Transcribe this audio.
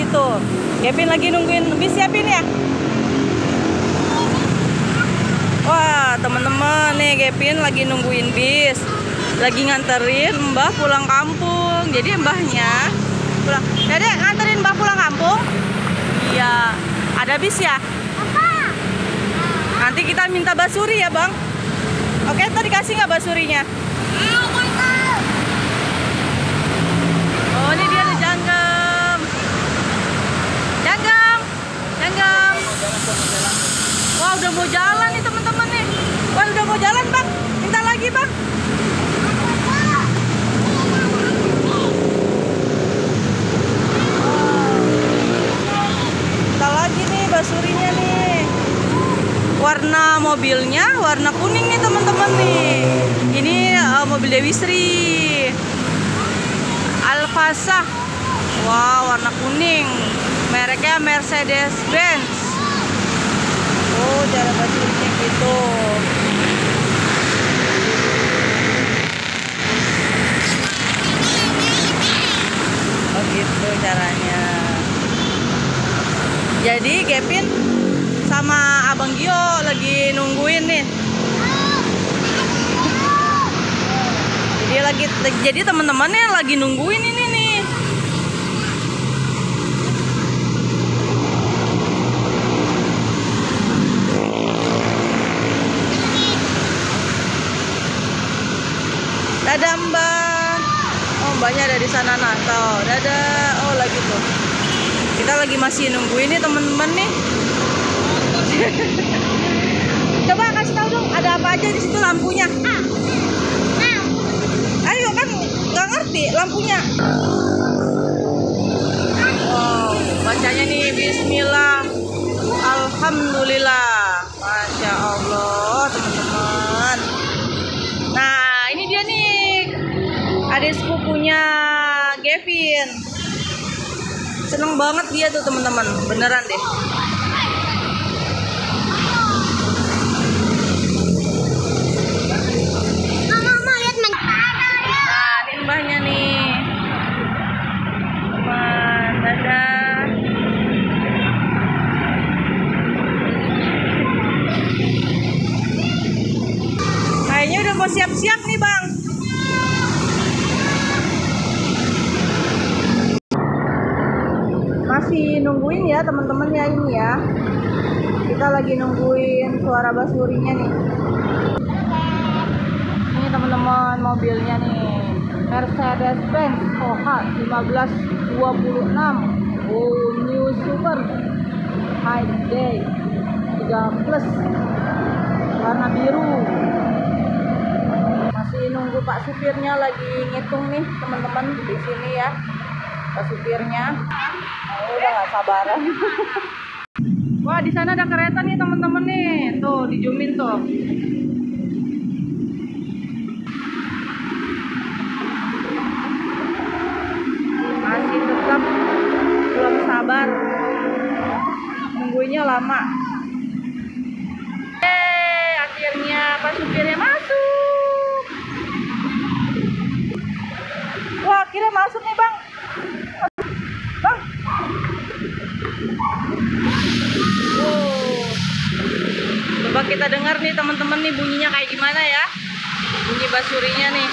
tuh. Kevin lagi nungguin bis ya, Pin ya? Wah, teman-teman nih, Kevin lagi nungguin bis. Lagi nganterin Mbah pulang kampung. Jadi mbahnya pulang. Dedek, nganterin Mbah pulang kampung? Iya. Ada bis ya? Nanti kita minta basuri ya, Bang. Oke, tadi dikasih nggak basurinya? Oh, ini dia ada Janggam. Janggam. Janggam. Wah, udah mau jalan nih teman-teman nih. Wah, udah mau jalan, Bang. Minta lagi, Bang. Minta lagi nih basurinya nih. Warna mobilnya warna kuning nih teman-teman nih. Ini mobil Dewi Sri Alfasa. Wow, warna kuning. Mereknya Mercedes Benz. Oh, cara basurinya gitu. Oh gitu caranya. Jadi Kevin sama Abang Gio lagi nungguin nih. Jadi teman-temannya lagi nungguin ini nih. Dadah Mbak. Oh, Mbaknya ada di sana nah. Tuh, dadah. Oh, lagi tuh. Kita lagi masih nungguin nih teman-teman nih. Coba kasih tahu dong, ada apa aja di situ lampunya? Ayo kan nggak ngerti lampunya. Wow, bacanya nih Bismillah, Alhamdulillah, Masya Allah teman-teman. Nah ini dia nih, adik sepupunya Kevin. Seneng banget dia tuh teman-teman, beneran deh. Mbahnya nih, teman, dadah. Kayaknya udah mau siap-siap nih Bang. Masih nungguin ya teman-teman ya ini ya. Kita lagi nungguin suara basurinya nih. Ini teman-teman mobilnya nih. Mercedes Benz OH 1526. Oh, new super high day 3 plus warna biru. Masih nunggu Pak supirnya lagi ngitung nih teman-teman di sini ya. Pak supirnya udah gak sabaran. Wah, di sana ada kereta nih teman-teman nih. Tuh, dijumin tuh. Masih tetap belum sabar, nungguinnya lama. Akhirnya Pak supirnya masuk. Wah, akhirnya masuk nih Bang. Bang. Coba kita dengar nih teman-teman nih bunyinya kayak gimana ya. Bunyi basurinya nih.